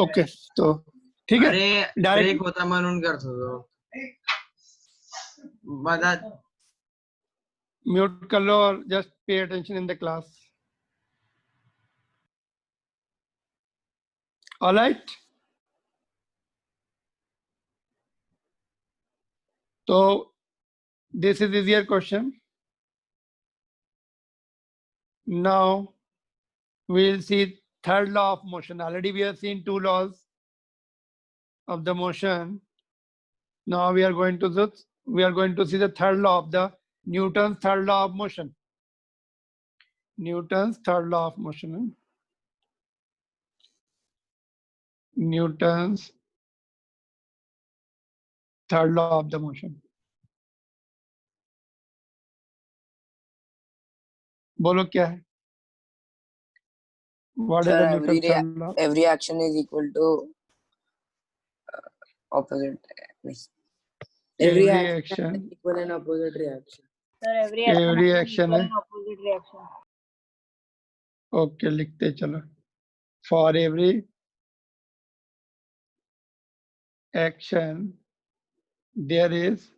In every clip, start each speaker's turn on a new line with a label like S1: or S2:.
S1: Okay तो ठीक है,
S2: अरे
S1: डायरेक्ट
S2: ब्रेक होता म्हणून करत होतो मधात.
S1: म्यूट कर लो और just pay attention in the class. Alright, तो this is easier question. Now we'll see third law of motion. Already we have seen two laws of the motion. Now we are going to see the third law of the Newton's third law of motion. Newton's third law of motion. Newton's third law of the motion. बोलो क्या है? What is
S3: Sir,
S1: the Newton's third law?
S3: every action is equal to opposite.
S1: Every action
S3: is equal and opposite reaction.
S4: Sir, every
S1: action
S4: equal
S1: है.
S4: and opposite reaction.
S1: Okay, लिखते चलो. For every action there is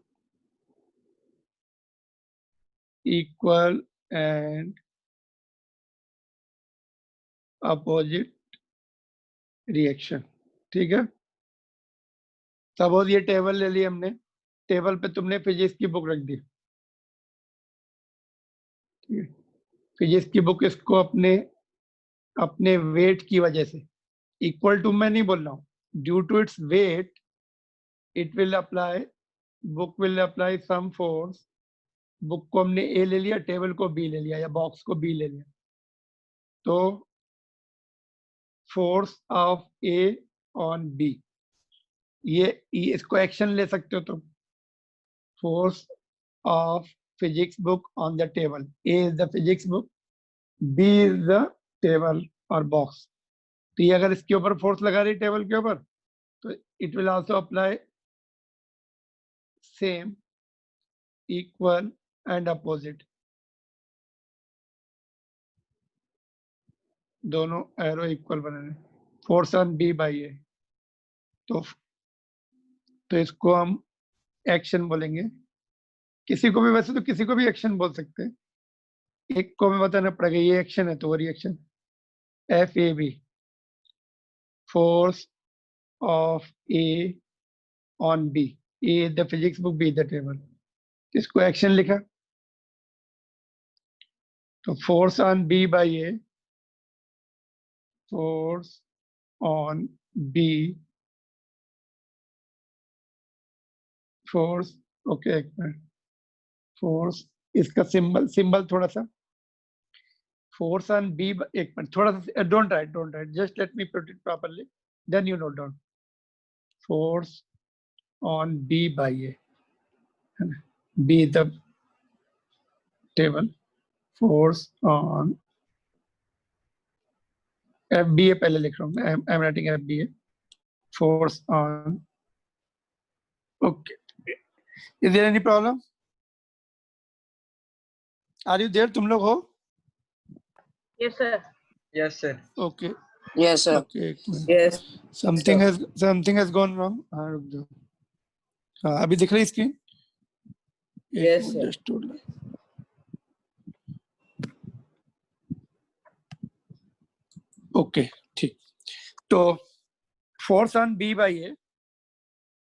S1: equal and opposite reaction. ठीक है, suppose ये table ले ली हमने, table पे तुमने फिजिक्स की बुक रख दी. ठीक है, फिजिक्स की बुक इसको अपने वेट की वजह से, इक्वल टू मैं नहीं बोल रहा हूँ, due to its weight it will apply, book will apply some force. Book को हमने ए ले लिया, टेबल को बी ले लिया, या बॉक्स को बी ले लिया, तो force of A on B, ये इसको एक्शन ले सकते हो तुम. Force of physics book on the table, A is the physics book, B is the table और बॉक्स. तो ये अगर इसके ऊपर फोर्स लगा रही टेबल के ऊपर, तो it will also apply same, equal and opposite, दोनों एरो इक्वल बनाने. फोर्स ऑन बी बाई ए, तो इसको हम एक्शन बोलेंगे. किसी को भी, वैसे तो किसी को भी एक्शन बोल सकते हैं, एक को हमें बताना पड़ेगा ये एक्शन है तो वो reaction. F A B, force of A on B, A the physics book, B the table, इसको एक्शन लिखा. तो force on B by A, force on B, force, okay एक मिनट, फोर्स, इसका सिंबल थोड़ा सा, फोर्स ऑन बी, एक minute थोड़ा सा, don't write, just let me put it properly, then you note down. Force on B by A, B the table, force on F B A, पहले लिख रहा हूँ, I am writing F B A, force on, okay. Is there any problem? Are you there? तुम लोग हो?
S4: Yes, sir.
S2: Yes sir.
S1: Okay
S3: Yes, sir.
S1: Okay,
S3: Yes.
S1: Something has gone wrong. हाँ रुक जाओ. हाँ अभी दिख रही screen?
S3: Yes, sir.
S1: Just okay ठीक. तो force on B by A,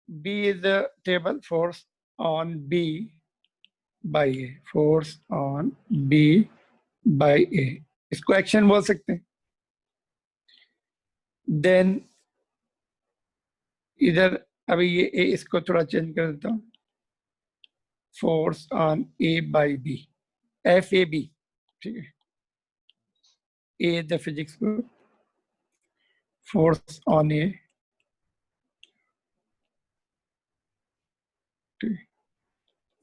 S1: B is the table, force on B by A, force on B by ए, इसको एक्शन बोल सकते हैं. देन इधर अभी ये ए, इसको थोड़ा चेंज कर देता हूँ, force on A by B, F A B. ठीक है, ए द फिजिक्स को, force on A,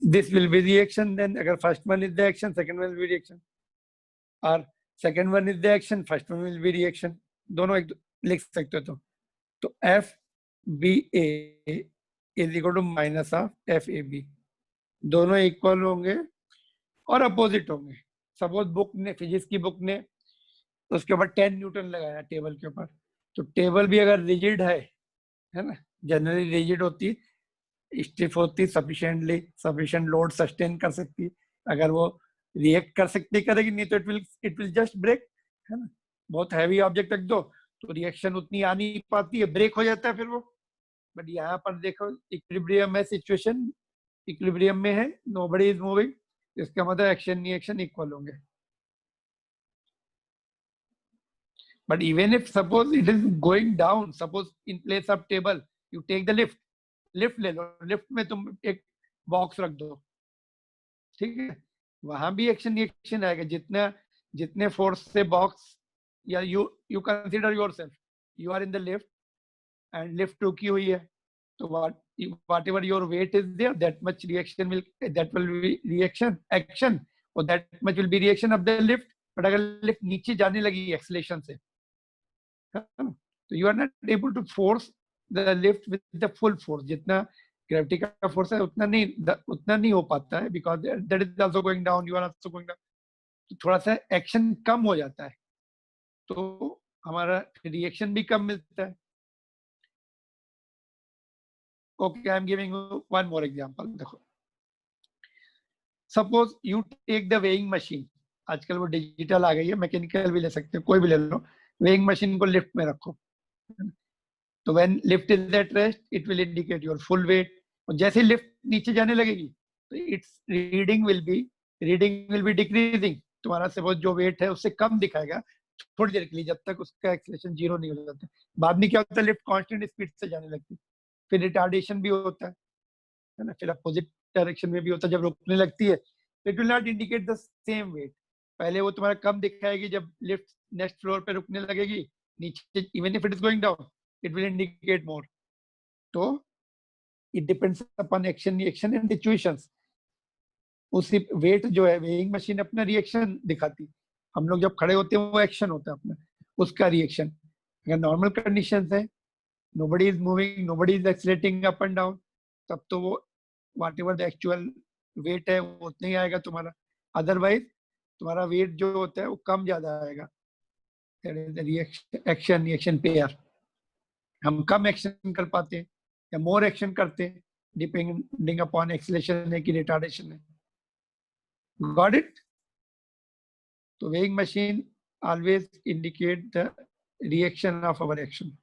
S1: this will be the action. Then अगर first one is the action, second one will be reaction, और second one is the action, first one will be reaction. दोनों एक लिख सकते हो. तो F B A is equal to minus of F A B, दोनों equal होंगे और अपोजिट होंगे. सपोज बुक ने, फिजिक्स की बुक ने उसके ऊपर 10 न्यूटन लगाया टेबल के ऊपर, तो टेबल भी अगर रिजिड है ना, जनरली रिजिड होती है, स्टिफ होती, सफिशिएंट लोड सस्टेन कर सकती है, अगर वो रिएक्ट कर सकती करेगी, नहीं तो इट विल जस्ट ब्रेक, है ना। बहुत हैवी ऑब्जेक्ट रख दो तो रिएक्शन उतनी आ नहीं पाती है, ब्रेक हो जाता है फिर वो। बट यहाँ पर देखो इक्विलिब्रियम है, सिचुएशन इक्विलिब्रियम में है, नोबडी इज मूविंग, इसका मतलब एक्शन रिएक्शन इक्वल होंगे। But even if suppose it is going down, suppose in place of table, you take the lift ले लो, लिफ्ट में तुम एक बॉक्स रख दो, ठीक है, वहां भी एक्शन रिएक्शन आएगा। जितने फोर्स से बॉक्स, या you consider yourself, you are in the lift and lift रुकी हुई है, तो whatever your weight is there, that much reaction will be reaction action, or that much will be reaction of the lift। But अगर lift नीचे जाने लगी acceleration से, तो you are not able to force the lift with the full force, जितना gravity का force है उतना नहीं हो पाता है, because that is also going down, you are also going down, तो थोड़ा सा एक्शन कम हो जाता है, तो हमारा रिएक्शन भी कम मिलता है। Okay, I am giving one more example. देखो, suppose you take the weighing machine, आजकल वो डिजिटल आ गई है, मैकेनिकल भी ले सकते हो, कोई भी ले लो, वेइंग मशीन को लिफ्ट में रखो, तो when lift is at rest it will indicate your full weight, और जैसे लिफ्ट नीचे जाने लगेगी तो its reading will be decreasing, तुम्हारा सपोज जो वेट है उससे कम दिखाएगा थोड़ी देर के लिए, जब तक उसका एक्सेलरेशन जीरो नहीं हो जाता। बाद में क्या होता है, लिफ्ट कांस्टेंट स्पीड से जाने लगती है, फिर रिटार्डेशन भी होता है ना, फिर अपोजिट डायरेक्शन में भी होता है, जब रुकने लगती है it will not indicate the same weight, पहले वो तुम्हारा कम दिखाएगी, जब लिफ्ट नेक्स्ट फ्लोर पे रुकने लगेगी नीचे, even if it is going down it will indicate more। तो it depends upon action reaction and situations। उसी वेट जो है, वेइंग मशीन अपना रिएक्शन दिखाती, हम लोग जब खड़े होते हैं वो एक्शन होता है अपना, उसका रिएक्शन। अगर नॉर्मल कंडीशंस है, nobody is moving, nobody is accelerating up and down, तब तो वो whatever the actual weight है वो उतना ही आएगा तुम्हारा, अदरवाइज तुम्हारा वेट जो होता है वो कम ज्यादा आएगा। एक्शन रिएक्शन पेयर, हम कम एक्शन कर पाते हैं या मोर एक्शन करते हैं, डिपेंडिंग अपॉन एक्सेलरेशन है कि रिटार्डेशन है। Got it? तो weighing machine always indicate the reaction of our action.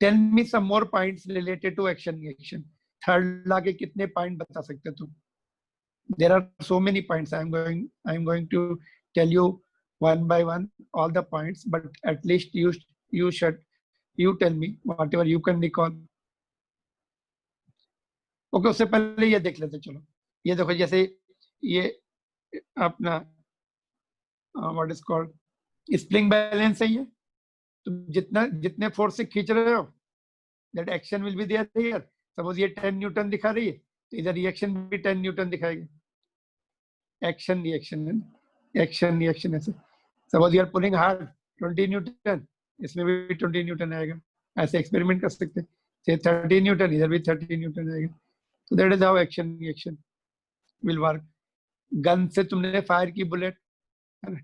S1: Tell me some more points related to action reaction. Third law के कितने पॉइंट बता सकते हो तुम? There are so many points, I am going to tell you one by one all the points, but at least you tell me whatever you can recall। Okay, उससे पहले ये देख लेते, चलो ये देखो, जैसे ये अपना what is called spring balance है ये, तो जितने फोर्स से खींच रहे हो that action will be there here. Suppose ये 10 न्यूटन दिखा रही है तो इधर रिएक्शन भी 10 न्यूटन दिखाएगी। एक्शन रिएक्शन ऐसे, suppose you are pulling hard 20 newton, इसमें भी 20 न्यूटन आएगा, ऐसे एक्सपेरिमेंट कर सकते हैं। 30 न्यूटन, इधर भी 30 न्यूटन आएगा। तो that is how action reaction will work. Gun से तुमने फायर की बुलेट, है ना,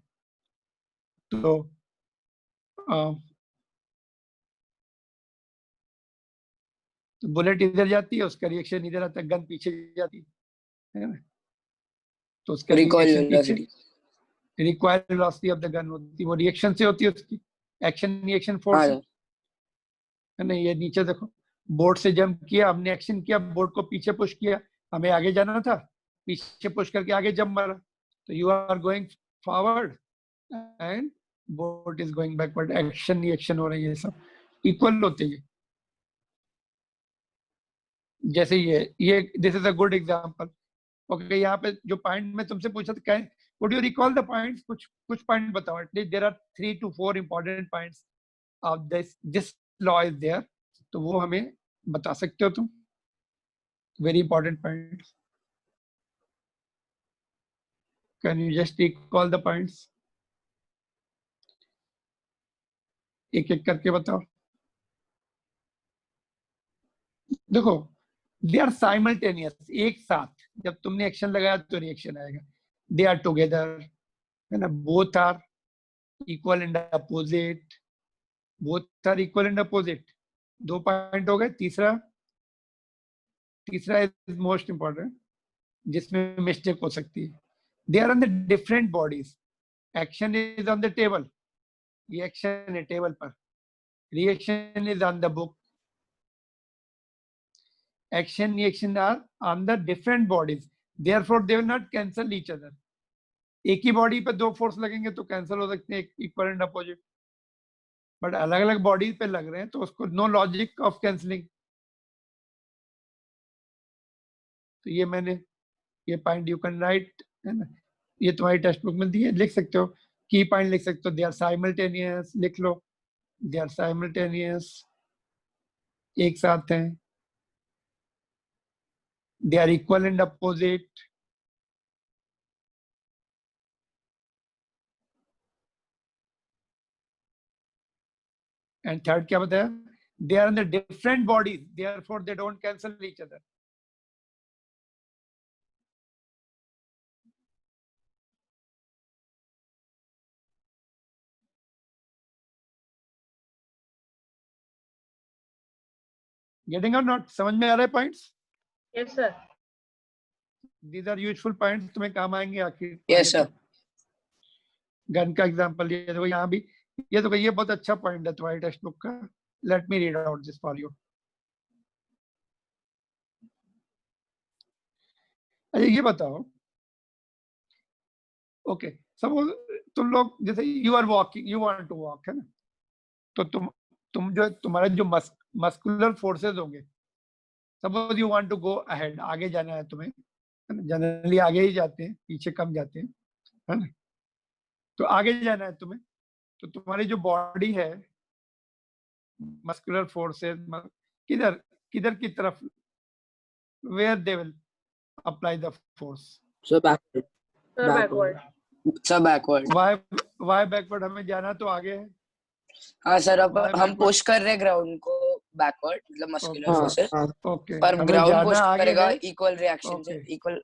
S1: तो बुलेट इधर जाती है, उसका रिएक्शन इधर आता है, गन पीछे जाती है ना, तो उसका required velocity of the gun होती है, वो रिएक्शन से होती है उसकी, एक्शन रिएक्शन फोर्स है ना। ये नीचे देखो, बोर्ड से जंप किया हमने, एक्शन किया, बोर्ड को पीछे पुश किया, हमें आगे जाना था, पीछे पुश करके आगे जंप मारा, तो you are going forward and board is going backward. Action reaction हो रही है, सब इक्वल होते हैं। जैसे ये this is a good example. Okay, यहाँ पे जो पॉइंट मैं तुमसे पूछा था, क्या would you recall the points? कुछ पॉइंट बताओ, at least there are 3 to 4 important points of this law is there, तो वो हमें बता सकते हो तुम, very important points. Can you just recall the points? एक एक करके बताओ। देखो, दे आर साइमल्टेनियस, एक साथ, जब तुमने एक्शन लगाया तो रिएक्शन आएगा। दे आर टुगेदर, है ना, both are equal and opposite, both are equal and opposite. 2 point हो गए. तीसरा इज मोस्ट इंपॉर्टेंट, जिसमें मिस्टेक हो सकती है. They are on the different bodies. Action is on the table, ये एक्शन है टेबल पर. Reaction is on the book. Action, reaction are on the different bodies. Therefore, they will not cancel each other. एक ही body पे 2 force लगेंगे तो cancel हो सकते हैं, इक्वल एंड अपोजिट. बट अलग अलग बॉडी पे लग रहे हैं तो उसको नो लॉजिक ऑफ कैंसलिंग. तो ये मैंने ये पॉइंट यू कैन राइट, है ना. ये तुम्हारी टेक्स्ट बुक में दी है, लिख सकते हो. की पॉइंट लिख सकते हो. दे आर साइमल्टेनियस लिख लो. दे आर साइमल्टेनियस, एक साथ हैं. They are equal and opposite. And third क्या बताया? They are in the different bodies, therefore they don't cancel each other. Getting or not? समझ में आ रहे points?
S4: Yes, sir.
S1: These are useful points, तुम्हें काम आएंगे आखिर.
S3: Yes, sir.
S1: गन का एग्जांपल ये देखो यहाँ भी. ये देखो ये बहुत अच्छा पॉइंट है तुम्हारी टेक्स्ट बुक का. Let me read out this for you. अच्छा ये बताओ. ओके, सपोज तुम लोग जैसे you are walking, you want to walk, है ना. तो तुम जो तुम्हारे जो मस्कुलर फोर्सेस होंगे, suppose you want to go ahead, आगे जाना है तुम्हें, जनरली आगे ही जाते हैं, पीछे कम जाते हैं, है ना. तो आगे जाना है तुम्हें, तो तुम्हारी जो बॉडी है, मस्कुलर फोर्सेस किधर किधर की तरफ, where they will apply the force.
S3: So backward.
S4: Sir, backward.
S3: So backward.
S1: Why backward, हमें जाना तो आगे है.
S3: हाँ सर, अब
S1: Why
S3: हम
S1: backward?
S3: पुश कर रहे हैं ग्राउंड को बैकवर्ड, मतलब मस्कुलर
S1: हाँ,
S3: फोर्सेस.
S1: ओके,
S3: पर
S1: हमें
S3: ग्राउंड
S1: जाना
S3: पुश
S1: आगे
S3: करेगा
S1: है.
S3: इक्वल रिएक्शन से,
S1: Okay.
S3: इक्वल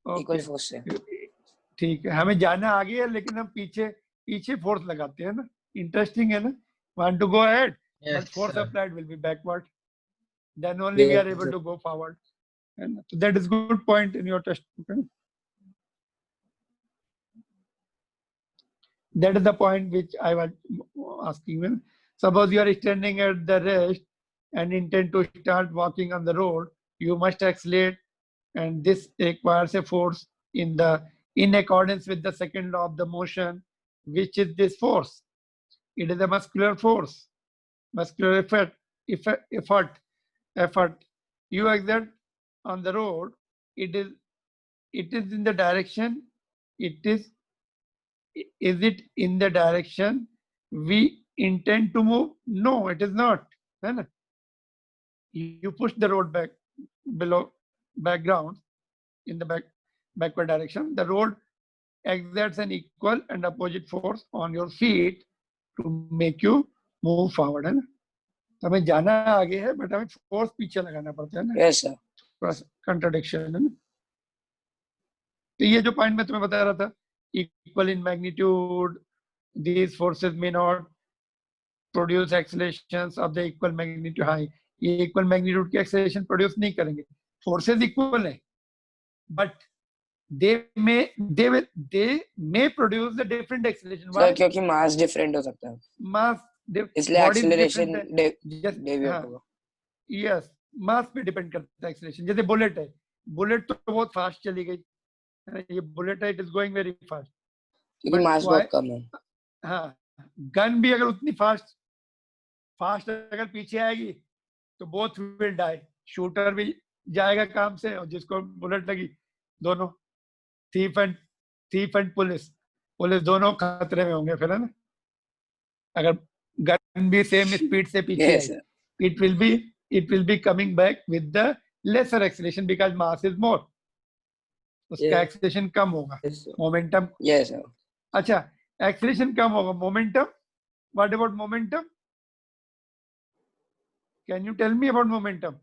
S1: ओके,
S3: फोर्स से.
S1: ठीक है. हमें जाना आगे है लेकिन हम पीछे फोर्स लगाते हैं ना. इंटरेस्टिंग है ना. Want to go ahead,
S2: Yes,
S1: but force
S2: sir.
S1: applied will be backward. Then only we
S3: Yes,
S1: are able
S3: sir.
S1: to go forward. And so that is good point in your textbook. है ना? That is the point which I was asking you. Suppose you are standing at the rest and intend to start walking on the road, you must accelerate, and this requires a force in accordance with the second law of the motion. Which is this force? It is a muscular force, muscular effort you exert on the road. It is in the direction. Is it in the direction we intend to move? No, it is not. है ना? You push the road back below background in the backward direction. The road exerts an equal and opposite force on your feet to make you move forward. है ना? तो हमें जाना आगे है but हमें फोर्स पीछे लगाना पड़ता है ना.
S3: Yes sir.
S1: कंट्राडिक्शन है ना. तो ये जो पॉइंट मैं तुम्हें बता रहा था, equal in magnitude, these forces may not produce accelerations of the equal magnitude. हाँ, ये equal magnitude की acceleration produce नहीं करेंगे. Forces equal है, but they may produce the different acceleration.
S3: Sir क्योंकि मास डिफरेंट हो सकता है,
S1: Mass,
S3: इसलिए
S1: body is
S3: एक्सेलरेशन
S1: different है. Just,
S3: डेविएट
S1: हाँ,
S3: होगा.
S1: yes, मास पे डिपेंड करता है एक्सेलरेशन. जैसे बुलेट है, बुलेट तो बहुत फास्ट चली गई, ये बुलेट है, it is going very fast.
S3: क्योंकि
S1: But
S3: मास
S1: why-
S3: बहुत कम है.
S1: हाँ, गन भी अगर उतनी फास्ट अगर पीछे आएगी तो बोथ विल डाई. शूटर भी जाएगा काम से और जिसको बुलेट लगी, दोनों थीफ एंड पुलिस दोनों खतरे में होंगे फिर, है ना. अगर गन भी सेम स्पीड से पीछे
S3: yes
S1: I,
S3: sir.
S1: it will be coming back with the lesser acceleration because mass is more. उसका
S3: Yeah.
S1: एक्सेलरेशन कम होगा,
S3: yes sir.
S1: Momentum.
S3: Yes sir.
S1: अच्छा, एक्सेलरेशन कम होगा, momentum. What about momentum? Can you tell me about momentum?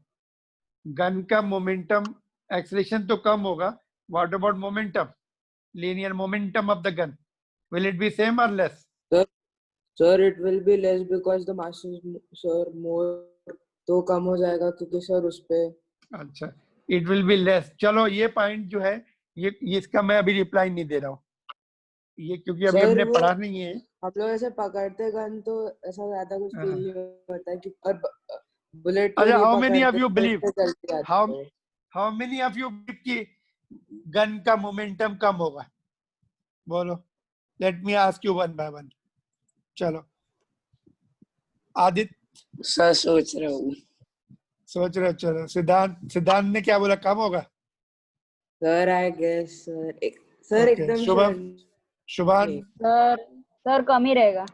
S1: Gun का momentum, acceleration तो कम होगा. What about momentum? Linear momentum of the gun, will it be same और less?
S5: Sir, it will be less because the mass is sir more तो कम हो जाएगा क्योंकि sir उस पे
S1: अच्छा, इट विल बी लेस। चलो ये पॉइंट जो है ये इसका मैं अभी रिप्लाई नहीं दे रहा हूँ, ये क्योंकि अभी
S5: Sir,
S1: हमने
S5: वो
S1: पढ़ा नहीं है।
S5: हम लोग ऐसे पकड़ते गन तो ऐसा ज्यादा कुछ
S1: हाँ।
S5: फील नहीं होता है कि और बुलेट को
S1: अच्छा,
S5: नहीं
S1: हाउ मेनी ऑफ
S5: पकड़ते
S1: यू
S5: तो
S1: बिलीव,
S5: उससे जल्दी जाते
S1: हाउ
S5: हैं।
S1: How many of you believe कि गन का मोमेंटम कम होगा? बोलो, let me ask you one by one. चलो, आदित्य
S3: सर सोच रहा हूँ।
S1: सोच रहे हो? चलो, सिद्धांत ने क्या बोला, कम होगा?
S5: Sir I guess sir
S1: Okay,
S5: एकदम
S1: शुभम?
S5: sure
S1: शुभान?
S5: नहीं।
S4: सर कम ही रहेगा,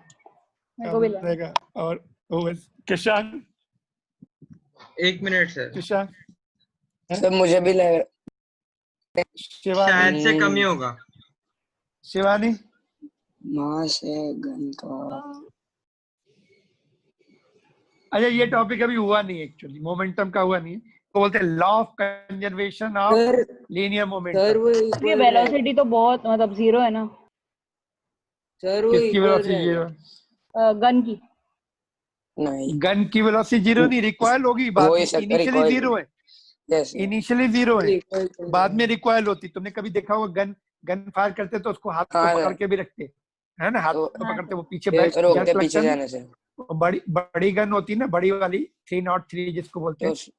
S4: मेरे को
S1: कम
S4: भी लगा।
S1: रहेगा। और किशान?
S2: 1 मिनट सर,
S1: किशान?
S3: सर मुझे भी लग
S1: शिवानी?
S2: शायद से कम ही होगा।
S1: शिवानी?
S3: मास है गन का।
S1: अच्छा, ये टॉपिक अभी हुआ नहीं, एक्चुअली मोमेंटम का हुआ नहीं है। तो बोलते हैं law of conservation of
S5: sir
S1: linear
S5: sir
S1: momentum.
S5: वो
S4: क्योंकि
S5: इक्वल
S4: वेलोसिटी तो बहुत मतलब 0 है ना,
S5: सर वो
S1: किसकी
S5: इक्वल
S1: वेलोसिटी
S5: रहेगा।
S1: जीरो?
S4: गन की।
S3: नहीं
S1: गन की वेलोसिटी जीरो नहीं, रिकॉयल होगी बाद
S3: वही
S1: में।
S3: Sir,
S1: initially
S3: recoil.
S1: जीरो है,
S3: yes sir.
S1: Initially zero
S5: sir
S1: है,
S5: इक्वल
S1: बाद में रिकॉयल होती। तुमने कभी देखा होगा गन गन फायर करते तो उसको हाथ
S3: हाँ
S1: को पकड़
S3: सर।
S1: के भी रखते है ना, हाथ
S3: तो
S1: को
S4: हाँ
S1: पकड़ते,
S4: सर।
S1: वो पीछे
S5: Yes,
S1: बैक
S5: sir.
S3: रोकते
S1: जर्क लगता
S3: पीछे
S1: है ना।
S3: जाने से।
S1: बड़ी बड़ी गन होती है ना, बड़ी वाली 303 जिसको बोलते
S3: तो
S1: हैं।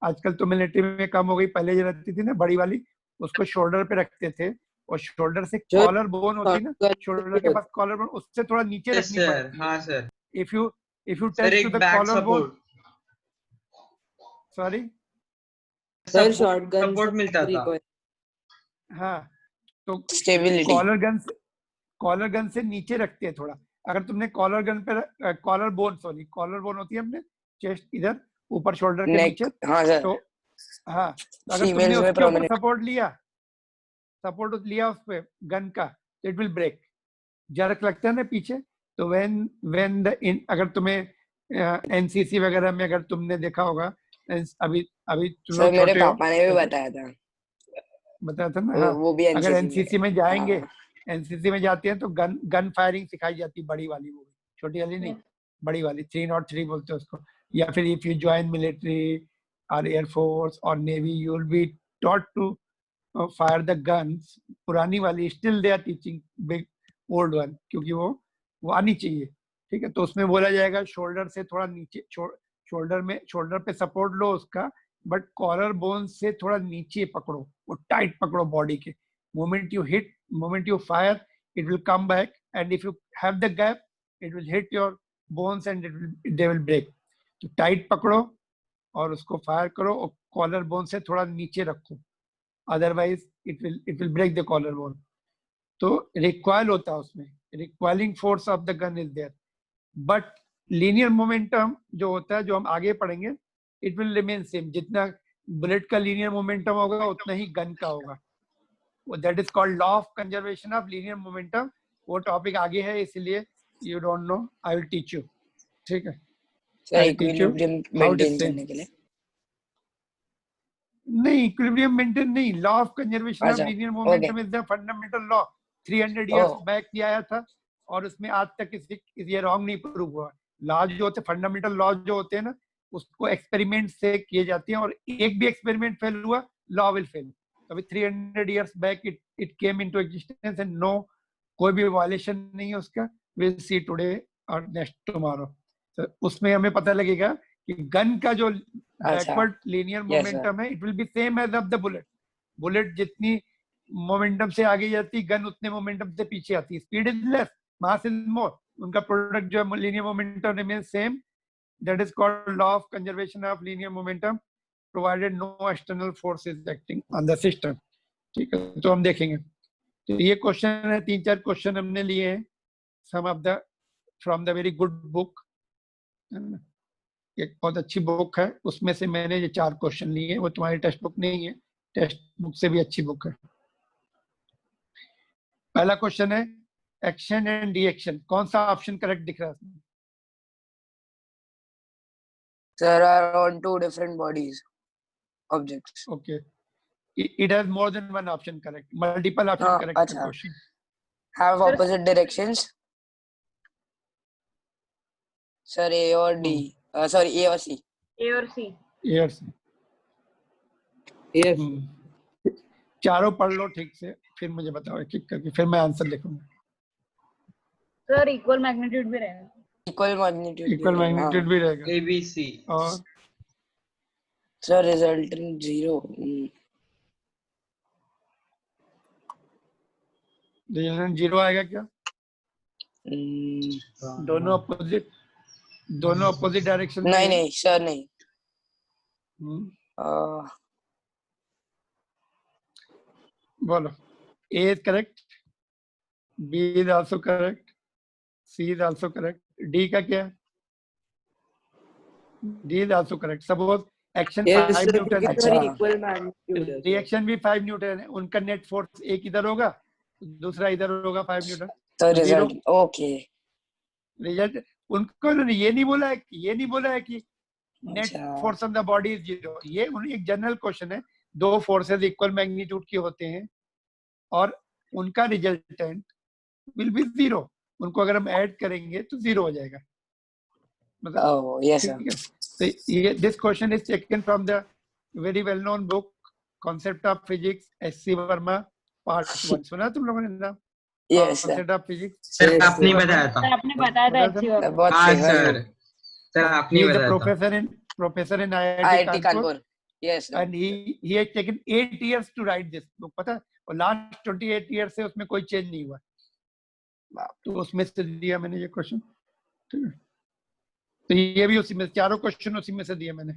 S1: आजकल तो मिलिट्री में कम हो गई, पहले जो रहती थी ना बड़ी वाली, उसको शोल्डर पे रखते थे, और शोल्डर से
S5: जो
S1: कॉलर बोन होती है ना, शोल्डर के पास कॉलर बोन, उससे थोड़ा नीचे
S2: यस
S1: रखनी
S2: सर,
S1: पड़ती है।
S2: हाँ sir.
S1: If you
S2: sir
S1: touch to
S2: एक
S1: the
S2: back
S1: collar bone,
S2: support,
S1: sorry,
S5: sir shotgun
S2: support
S5: से
S2: मिलता था।
S5: रिकॉइल।
S1: हाँ, तो
S3: स्टेबिलिटी।
S1: कॉलर गन से नीचे रखते हैं थोड़ा। अगर तुमने कॉलर गन पे कॉलर बोन होती है हमने चेस्ट इधर ऊपर शोल्डर के
S3: नेक।
S1: नीचे,
S3: हाँ सर।
S1: तो हाँ, तो अगर तुमने
S3: फीमेल्स में
S1: उसके ऊपर
S3: प्रोमिनेंट।
S1: सपोर्ट लिया उस पे गन का, तो इट विल ब्रेक, जर्क लगता है ना पीछे। तो व्हेन द अगर तुम्हें एनसीसी वगैरह में अगर तुमने देखा होगा, अभी अभी तुम
S3: सर
S1: लोग
S3: मेरे
S1: छोटे हो,
S3: पापा ने भी बताया था।
S1: बताया था ना। हाँ,
S3: वो भी
S1: अगर
S3: एनसीसी
S1: एनसीसी
S3: में।
S1: में जाएंगे,
S3: हाँ
S1: एनसीसी में जाते हैं तो गन फायरिंग सिखाई जाती है, बड़ी वाली, वो छोटी वाली नहीं, बड़ी वाली 303 बोलते हैं उसको। या फिर इफ यू ज्वाइन मिलिट्री और एयरफोर्स और navy, you will be taught to fire the guns, पुरानी वाली, still they are teaching big old one, क्योंकि वो आनी चाहिए। ठीक है, तो उसमें बोला जाएगा शोल्डर से थोड़ा नीचे, शोल्डर पे सपोर्ट लो उसका, बट कॉलर बोन से थोड़ा नीचे पकड़ो, वो टाइट पकड़ो बॉडी के। Moment you fire, it will come back, and if you have the gap, it will hit your bones and they will break. तो टाइट पकड़ो और उसको फायर करो, और कॉलर बोन से थोड़ा नीचे रखो, otherwise it will break the collar bone. तो रिकॉइल होता है उसमें, recoiling force of the gun is there, but linear momentum जो होता है, जो हम आगे पढ़ेंगे, इट विल रिमेन सेम। जितना बुलेट का लीनियर मोमेंटम होगा उतना ही गन का होगा। That is called law of conservation of linear momentum. वो टॉपिक आगे है, इसलिए you don't know, I will teach you. ठीक है,
S3: sir,
S1: I will teach you
S3: equilibrium
S1: how to
S3: maintain
S1: से।
S3: करने के लिए।
S1: नहीं, इक्विलिब्रियम मेंटेन नहीं, लॉ ऑफ कंजर्वेशन ऑफ
S3: अच्छा
S1: linear
S3: okay.
S1: Momentum is the fundamental law. 300 years
S3: oh
S1: back किया आया था, और उसमें आज तक ये रॉन्ग नहीं प्रूव हुआ। लॉ जो होते, फंडामेंटल लॉ जो होते हैं ना, उसको एक्सपेरिमेंट से किए जाते हैं, और एक भी एक्सपेरिमेंट फेल हुआ, लॉ विल फेल। अभी 300 years back it came into existence, and no, कोई भी वायलेशन नहीं है उसका। विल सी टुडे और नेक्स्ट टुमारो। तो उसमें हमें पता लगेगा कि गन का जो
S3: अच्छा
S1: backward linear
S3: yes sir.
S1: Momentum है, it will be same as of the bullet. Bullet जितनी मोमेंटम से आगे जाती, गन उतने मोमेंटम से पीछे आती है। Speed is less, mass is more, उनका प्रोडक्ट जो है linear momentum remain same. That is called law of conservation of linear momentum, provided no external force is acting on the system. ठीक है, तो हम देखेंगे। तो ये क्वेश्चन है, 3-4 क्वेश्चन हमने लिए हैं, some of the from the very good book, एक बहुत अच्छी बुक है, उसमें से मैंने ये 4 क्वेश्चन लिए हैं। वो तुम्हारी टेक्स्ट बुक नहीं है, टेक्स्ट बुक से भी अच्छी बुक है। पहला क्वेश्चन है, एक्शन एंड रिएक्शन, कौन सा ऑप्शन करेक्ट दिख रहा है इसमें?
S3: There are on two different bodies, objects.
S1: Okay, it has more than one option correct, multiple option correct है
S3: अच्छा।
S1: question.
S3: Have
S4: Sir,
S3: opposite directions. Sir, A or D. Sorry, A or C.
S4: A और C.
S1: A और C.
S5: Yes.
S1: चारों पढ़ लो ठीक से, फिर मुझे बताओ एक एक करके, फिर मैं आंसर लिखूंगा.
S4: सर इक्वल मैग्नीट्यूड भी रहेगा.
S3: Equal magnitude.
S1: इक्वल मैग्नीट्यूड भी रहेगा.
S2: A B C.
S1: और
S3: Sir, resultant 0.
S1: रिजल्टेंट 0 आएगा क्या? दोनों अपोजिट डायरेक्शन
S3: नहीं नहीं sir, नहीं.
S1: बोलो. A is correct, B is also correct, C is also correct. D का क्या है? D is also correct. Suppose action
S5: Yes,
S1: 5
S5: sir,
S1: Newton
S5: क्योंकि
S1: है,
S3: अच्छा.
S5: सर equal magnitude है.
S1: रिएक्शन भी 5 न्यूटन है, उनका नेट फोर्स एक इधर होगा, दूसरा इधर होगा 5 न्यूटन.
S3: So
S1: तो zero.
S3: result. Okay.
S1: रिजल्ट उनको उन्होंने ये नहीं बोला है कि नेट
S3: अच्छा.
S1: Force on the body is 0. ये एक जनरल क्वेश्चन है. दो फोर्सेस इक्वल मैग्नीट्यूड के होते हैं और उनका रिजल्टेंट विल बी 0. उनको अगर हम ऐड करेंगे तो 0 हो जाएगा. मतलब
S3: Oh, yes sir.
S1: ठीक है. तो ये this question is taken from the very well known book concept of physics, SC. Verma, part 1. सुना तुम लोगों ने नाम?
S3: Yes sir.
S1: Concept of physics.
S2: Sir
S5: Yes,
S2: आपने
S5: sir.
S2: बताया था.
S4: सर आपने बताया था अच्छी
S3: Sir,
S4: बात.
S3: बहुत
S2: हाँ
S3: famous
S2: सर.
S3: book.
S2: सर आपने
S1: He is a
S2: बताया था.
S1: professor in IIT
S3: IIT
S1: Kanpur,
S3: Kanpur. Yes sir.
S1: and he has taken 8 years to write this book. पता है? और लास्ट 28 years से उसमें कोई चेंज नहीं हुआ. तो उसमें से दिया मैंने ये क्वेश्चन. ठीक है. तो ये भी उसी में, चारों क्वेश्चन उसी में से दिए मैंने.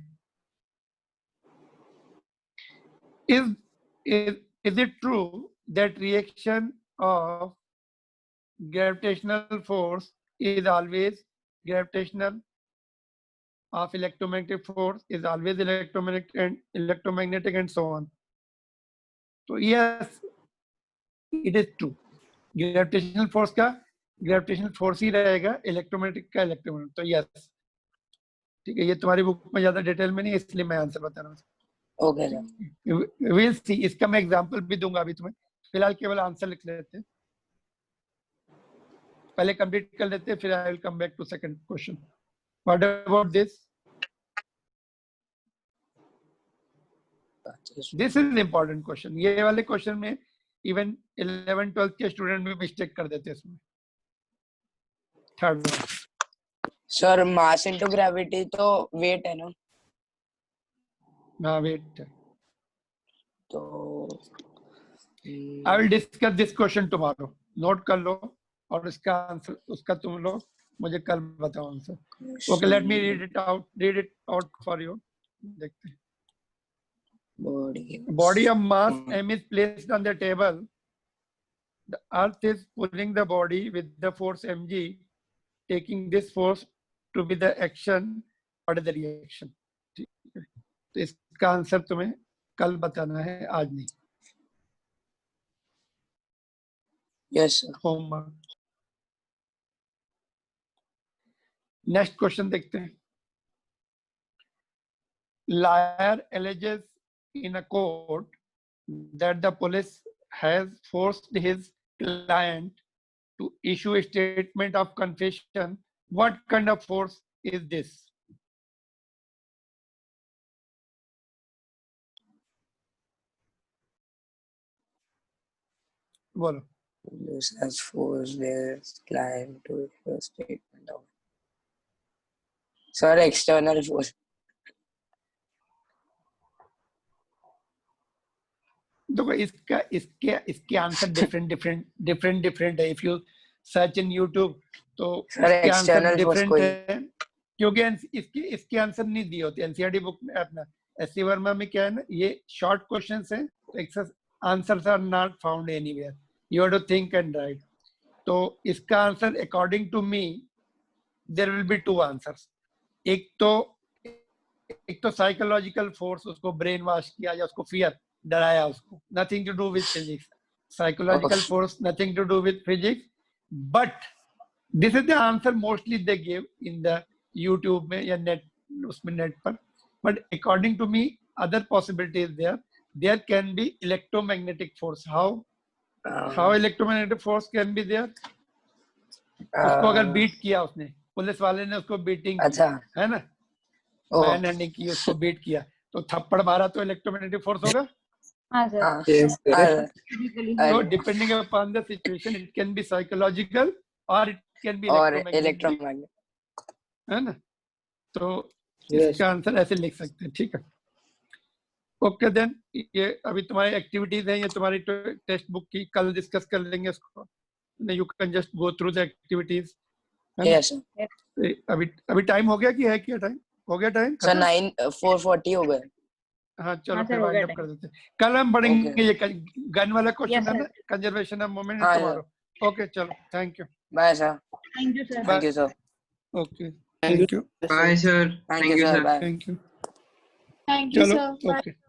S1: Is it true that reaction of gravitational force is always gravitational, of electromagnetic force is always electromagnetic and so on? So yes, it is true. Gravitational force का gravitational force ही रहेगा, electromagnetic का electromagnetic. तो yes, ठीक है. ये तुम्हारी book में ज्यादा डिटेल में नहीं है, इसलिए मैं आंसर बता रहा हूँ.
S3: Okay sir.
S1: We'll see. इसका मैं एग्जांपल भी दूंगा अभी तुम्हें. फिलहाल केवल आंसर लिख लेते हैं. पहले कंप्लीट कर लेते हैं, फिर I will come back to second question. What about this? This is important question. ये वाले क्वेश्चन में इवन 11 12 के स्टूडेंट भी मिस्टेक कर देते हैं इसमें. Third one.
S3: Sir, mass into gravity तो weight है ना.
S1: हाँ वेट.
S3: तो
S1: I will discuss this question tomorrow. Note कर लो और इसका आंसर उसका तुम लोग मुझे कल बताओ answer. Okay, late me read it out for you. देखते हैं. Body of mass m is placed on the table. The earth is pulling the body with the force mg. Taking this force to be the action, what is the reaction? तो इसका answer तुम्हें कल बताना है, आज नहीं.
S3: Yes sir.
S1: Homework. Next question देखते हैं. Liar alleges in a court that the police has forced his client to issue a statement of confession. What kind of force is this? बोलो.
S3: Police has forced their client to issue a statement of. Sir, external force.
S1: देखो इसका इसके answer different है. If you search in YouTube तो
S3: Sir,
S1: इसके answer
S3: external force
S1: different
S3: कोई.
S1: है, क्योंकि इसके आंसर नहीं दिए होते. एनसीईआरटी बुक में अपना एससी वर्मा में क्या है ना, ये शॉर्ट क्वेश्चंस हैं, तो answers are not found anywhere. You have to think and write. तो इसका answer according to me there will be 2 answers. एक तो साइकोलॉजिकल फोर्स, उसको ब्रेन वॉश किया या उसको फियर डराया, उसको nothing to do with physics. Psychological force nothing to do with physics. But this is the answer mostly they give in the YouTube में या नेट, उसमें नेट पर. But according to me other possibilities there can be electromagnetic force. How electromagnetic force can be there? उसको अगर beat किया उसने, police वाले ने उसको बीटिंग
S3: अच्छा
S1: है ना,
S3: ओ
S1: मैन हैंडिंग की, उसको बीट किया, तो थप्पड़ मारा तो इलेक्ट्रोमैग्नेटिक फोर्स होगा।
S4: हाँ सर,
S3: हाँ
S5: Yes, sir.
S3: हाँ
S4: physically
S1: So
S3: अरे,
S1: depending upon the situation, it can be psychological or it can be
S3: और
S1: electromagnetic,
S3: इलेक्ट्रोमैग्नेट
S1: है ना। तो
S5: Yes.
S1: इसका आंसर ऐसे लिख सकते हैं, ठीक है। ओके देन, ये अभी तुम्हारी एक्टिविटीज हैं, ये तुम्हारी टेक्स्ट बुक की, कल डिस्कस कर लेंगे इसको। You can just go through the activities.
S3: Yes
S1: अभी अभी टाइम हो गया कि है, क्या टाइम हो गया, टाइम
S3: सर 4:40 हो गए।
S1: हाँ चलो
S4: हाँ
S1: फिर
S4: सर, हो
S1: वाइंड
S4: गया
S1: अप कर देते हैं। कल हम पढ़ेंगे
S3: Okay.
S1: ये गन वाला क्वेश्चन
S4: Yes,
S1: है
S4: sir.
S1: ना, कंजर्वेशन ऑफ मोमेंट
S3: हाँ,
S1: टुमारो। ओके चलो, thank you,
S3: bye sir,
S4: Thank you, sir.
S3: Thank you sir,
S1: okay,
S5: Thank you.
S1: Thank you,
S2: Bye, sir.
S3: Thank
S2: Thank
S3: you
S2: you,
S3: sir,
S2: sir.
S3: Bye.
S1: Thank you,
S4: Thank you,
S1: चलो
S4: sir. Bye.
S1: Okay.